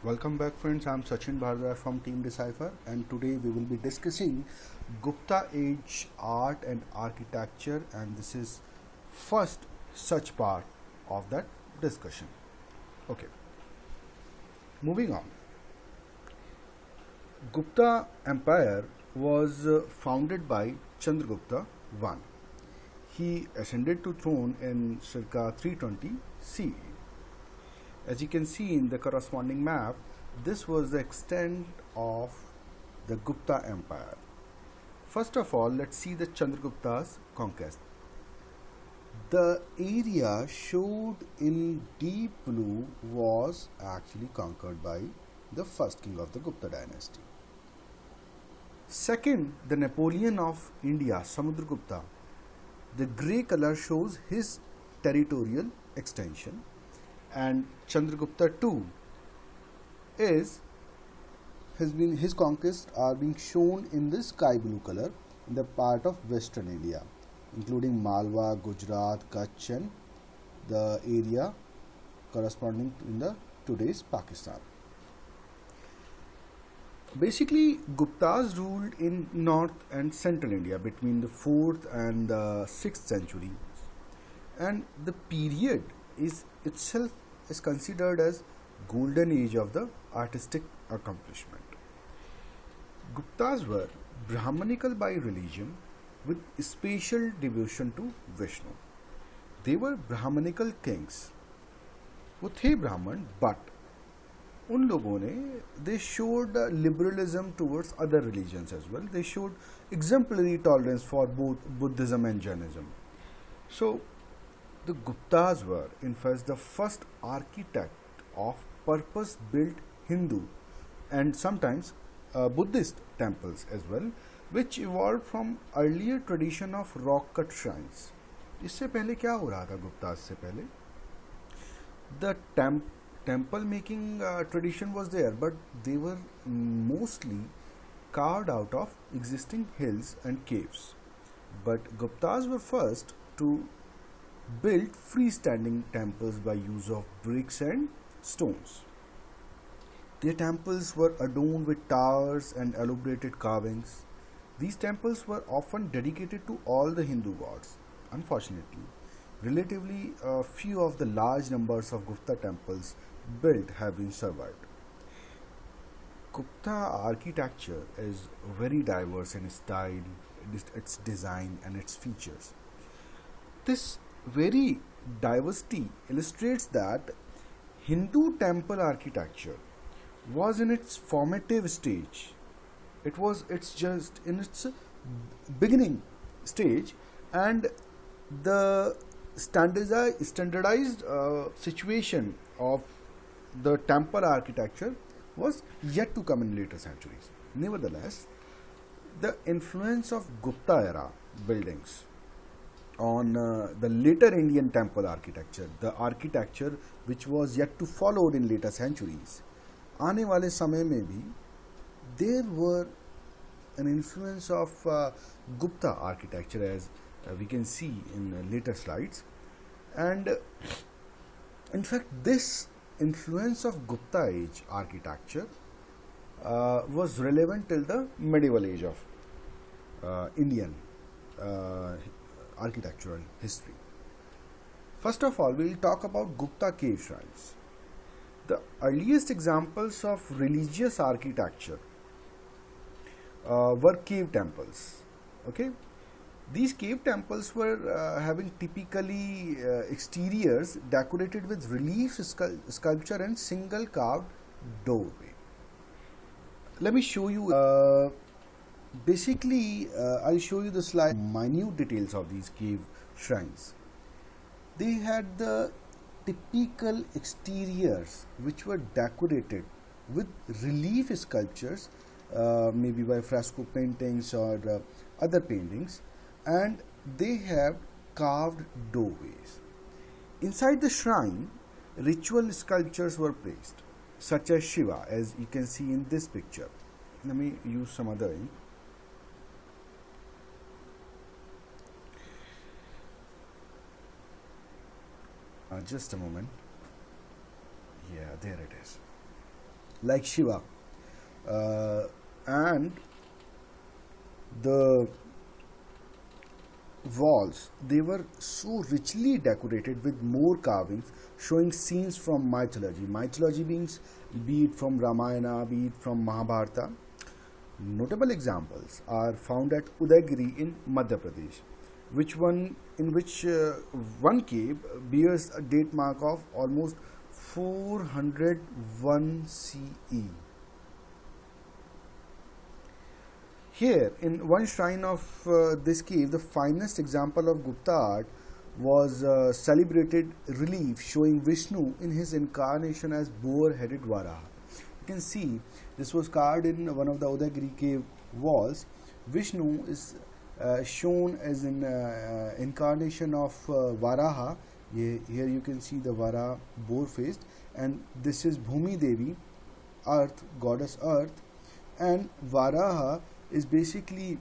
Welcome back friends, I'm Sachin from Team Decipher, and today we will be discussing Gupta Age art and architecture, and this is first such part of that discussion. Okay, moving on. Gupta Empire was founded by Chandragupta I. He ascended to throne in circa 320 CE. As you can see in the corresponding map, this was the extent of the Gupta Empire. First of all, let's see the Chandragupta's conquest. The area showed in deep blue was actually conquered by the first king of the Gupta dynasty. Second, the Napoleon of India, Samudragupta. The grey color shows his territorial extension, and Chandragupta II his conquests are being shown in the sky blue color in the part of western India, including Malwa, Gujarat, Kutch, and the area corresponding in the today's Pakistan. Basically, Guptas ruled in north and central India between the 4th and the 6th century, and the period is itself is considered as golden age of the artistic accomplishment. Guptas were Brahmanical by religion with special devotion to Vishnu. They were Brahmanical kings. वो थे ब्राह्मण, but उन लोगों ने they showed liberalism towards other religions as well. They showed exemplary tolerance for both Buddhism and Jainism. So the Guptas were in fact the first architect of purpose-built Hindu and sometimes Buddhist temples as well, which evolved from earlier tradition of rock-cut shrines. इससे पहले क्या हो रहा था गुप्तास से पहले? The temple making tradition was there, but they were mostly carved out of existing hills and caves. But Guptas were first to build freestanding temples by use of bricks and stones. Their temples were adorned with towers and elaborated carvings. These temples were often dedicated to all the Hindu gods. Unfortunately, relatively few of the large numbers of Gupta temples built have been survived. Gupta architecture is very diverse in style, its design and its features. This very diversity illustrates that Hindu temple architecture was in its formative stage. It's just in its beginning stage, and the standardized situation of the temple architecture was yet to come in later centuries. Nevertheless, the influence of Gupta era buildings on the later Indian temple architecture, the architecture which was yet to follow in later centuries, आने वाले समय में भी there were an influence of Gupta architecture, as we can see in later slides, and in fact this influence of Gupta age architecture was relevant till the medieval age of Indian architectural history. First of all, we will talk about Gupta cave shrines. The earliest examples of religious architecture were cave temples. Okay, these cave temples were having typically exteriors decorated with relief sculpture and single carved doorway. Let me show you. Basically, I'll show you the slide minute details of these cave shrines. They had the typical exteriors which were decorated with relief sculptures, maybe by fresco paintings or other paintings, and they have carved doorways. Inside the shrine, ritual sculptures were placed, such as Shiva, as you can see in this picture. Let me use some other ink. Just a moment. Yeah, there it is. like Shiva, and the walls, they were so richly decorated with more carvings showing scenes from mythology beings, be it from Ramayana, be it from Mahabharata. Notable examples are found at Udaygiri in Madhya Pradesh, which one cave bears a date mark of almost 401 CE. Here, in one shrine of this cave, the finest example of Gupta art was a celebrated relief showing Vishnu in his incarnation as boar-headed Varaha. You can see this was carved in one of the Udaygiri cave walls. Vishnu is shown as an incarnation of Varaha. Here you can see the Varaha boar-faced, and this is Bhumi Devi, Earth, goddess Earth, and Varaha is basically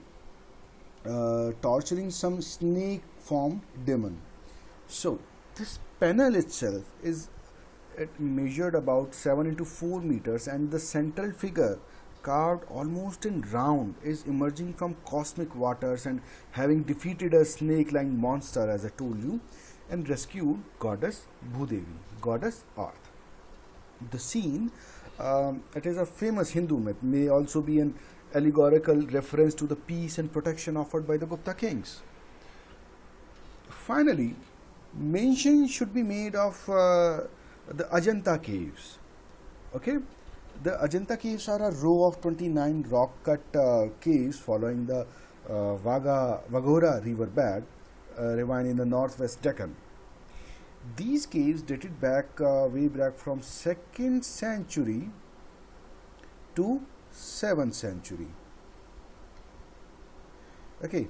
torturing some snake formed demon. So this panel itself is measured about 7 into 4 meters, and the central figure, carved almost in round, is emerging from cosmic waters and having defeated a snake-like monster, as I told you, and rescued goddess Bhudevi, goddess Earth. The scene, it is a famous Hindu myth, may also be an allegorical reference to the peace and protection offered by the Gupta kings. Finally, mention should be made of the Ajanta caves. Okay, the Ajanta caves are a row of 29 rock-cut caves following the Vaghora river bed, ravine in the northwest Deccan. These caves dated back way back from 2nd century to 7th century. Okay,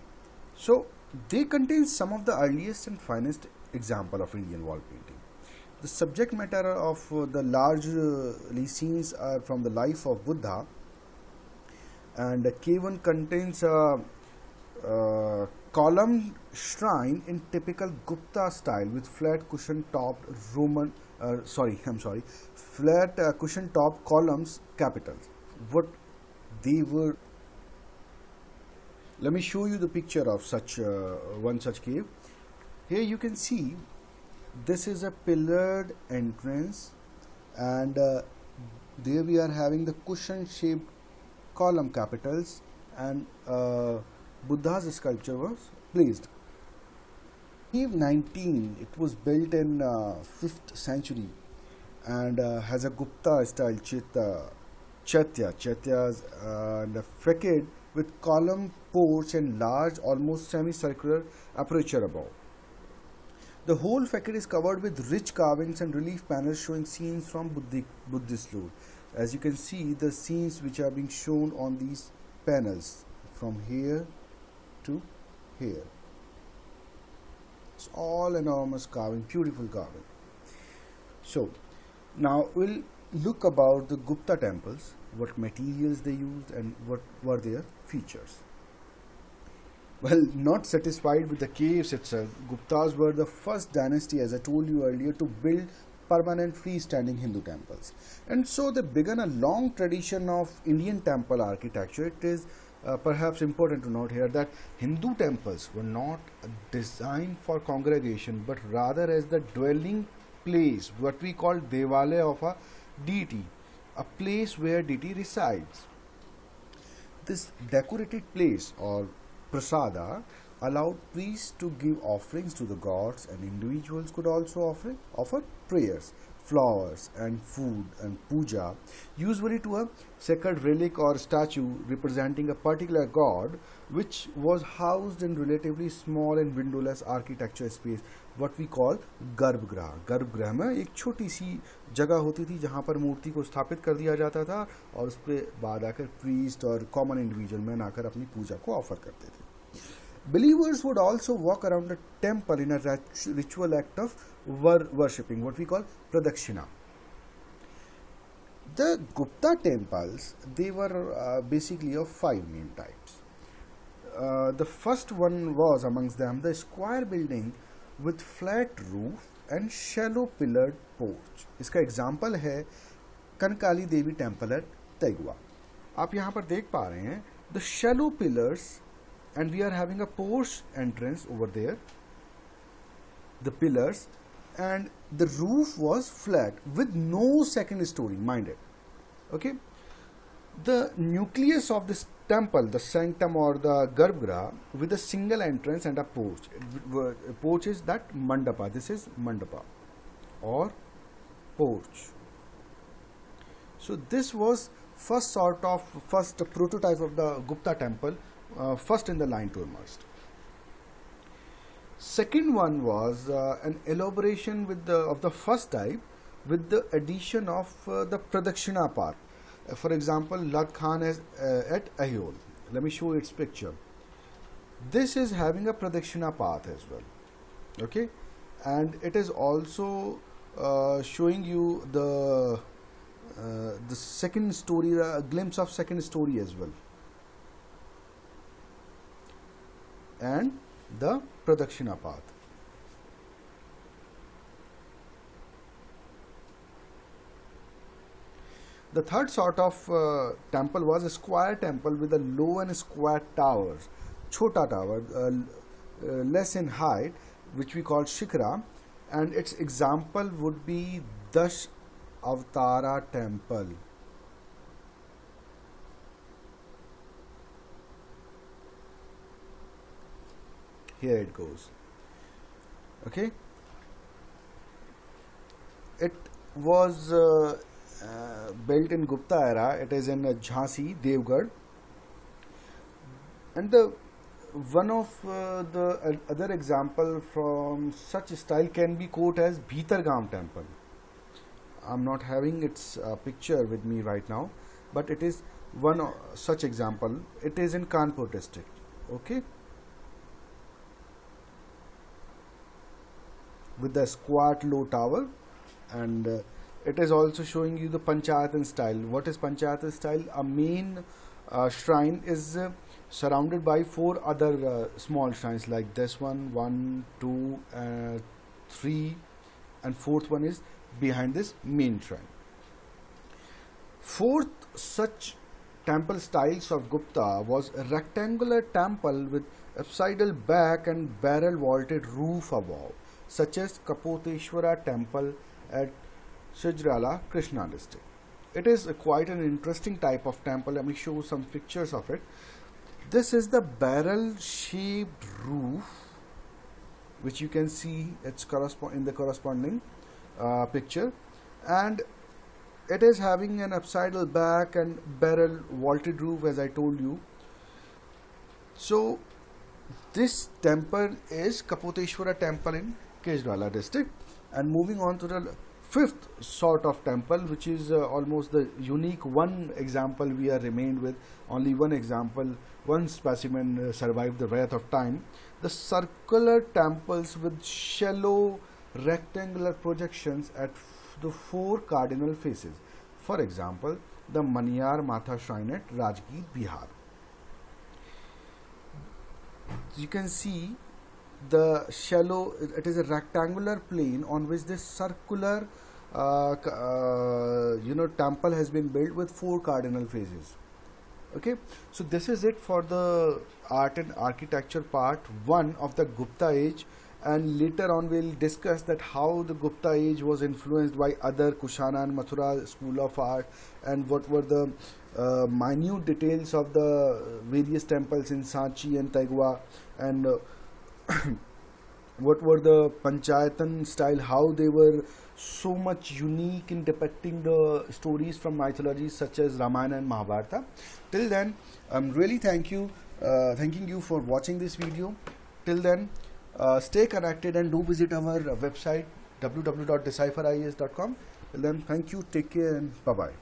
so they contain some of the earliest and finest example of Indian wall painting. The subject matter of the largely scenes are from the life of Buddha, and the cave one contains a column shrine in typical Gupta style with flat cushion topped flat cushion topped columns capitals. What they were. Let me show you the picture of such one such cave. Here you can see this is a pillared entrance, and there we are having the cushion shaped column capitals, and Buddha's sculpture was placed. Cave 19, it was built in 5th century and has a Gupta style Chaityas and a facade with column porch and large almost semicircular aperture above. The whole facade is covered with rich carvings and relief panels showing scenes from Buddhist lore. As you can see, the scenes which are being shown on these panels from here to here. It's all enormous carving, beautiful carving. So now we'll look about the Gupta temples, what materials they used and what were their features. Well, not satisfied with the caves itself, Guptas were the first dynasty, as I told you earlier, to build permanent freestanding Hindu temples. And so they began a long tradition of Indian temple architecture. It is perhaps important to note here that Hindu temples were not designed for congregation, but rather as the dwelling place, what we call Devalaya of a deity, a place where deity resides. This decorated place or prasada allowed priests to give offerings to the gods, and individuals could also offer prayers, flowers and food and puja, usually to a sacred relic or statue representing a particular god, which was housed in relatively small and windowless architecture space, what we call गर्भगृह. गर्भगृह में एक छोटी सी जगह होती थी जहाँ पर मूर्ति को स्थापित कर दिया जाता था, और उस पर बाद आकर प्रीस्ट और कॉमन इंडिविजुअल मैन आकर अपनी पूजा को ऑफर करते थे. Believers would also walk around the temple in a ritual act of worshipping, what we call pradakshina. The Gupta temples, they were basically of 5 main types. The first one was amongst them the square building with flat roof and shallow pillared porch. इसका example है Kankali Devi Temple at Taigua. आप यहाँ पर देख पा रहे हैं the shallow pillars, and we are having a porch entrance over there, the pillars, and the roof was flat with no second story, mind it. Okay, the nucleus of this temple, the sanctum or the garbhagriha, with a single entrance and a porch. Porch is that mandapa. This is mandapa or porch. So this was first prototype of the Gupta temple, first in the line to emerge. Second one was an elaboration with of the first type with the addition of the Pradakshina path. For example, Lat Khan is at Ahiol. Let me show its picture. This is having a Pradakshina path as well. Okay, and it is also showing you the second story, a glimpse of second story as well, and the Pradakshina path. The third sort of temple was a Squire Temple with a low and square towers, chota tower, less in height, which we call Shikra, and its example would be Dash Avatara Temple. Here it goes. Okay, it was built in Gupta era. It is in Jhansi, Devgarh, and the one of the other example from such style can be quoted as Bhitargam Temple. I'm not having its picture with me right now, but it is one such example. It is in Kanpur district. Okay, with the squat low tower, and it is also showing you the Panchayatan style. What is Panchayatan style? A main shrine is surrounded by 4 other small shrines like this one, 1, 2, 3, and 4th one is behind this main shrine. 4th such temple styles of Gupta was a rectangular temple with apsidal back and barrel vaulted roof above, such as Kapoteshwara Temple at Shijrala, Krishna district. It is quite an interesting type of temple. Let me show some pictures of it. This is the barrel shaped roof, which you can see it's in the corresponding picture, and it is having an apsidal back and barrel vaulted roof, as I told you. So this temple is Kapoteshwara Temple in Kejrwala district. And moving on to the 5th sort of temple, which is almost the unique one example we are remained with. Only one example, one specimen survived the wrath of time. The circular temples with shallow rectangular projections at the 4 cardinal faces. For example, the Maniyar Matha Shrine at Rajgir, Bihar. You can see the shallow, it is a rectangular plane on which this circular temple has been built with 4 cardinal phases. Okay, so this is it for the art and architecture part 1 of the Gupta age, and later on we'll discuss that how the Gupta age was influenced by other Kushana and Mathura school of art, and what were the minute details of the various temples in Sanchi and Taigua, and what were the Panchayatan style, how they were so much unique in depicting the stories from mythologies such as Ramayana and Mahabharata. Till then, I'm really thanking you for watching this video. Till then, stay connected and do visit our website www.decipheries.com. Till then, thank you, take care, and bye-bye.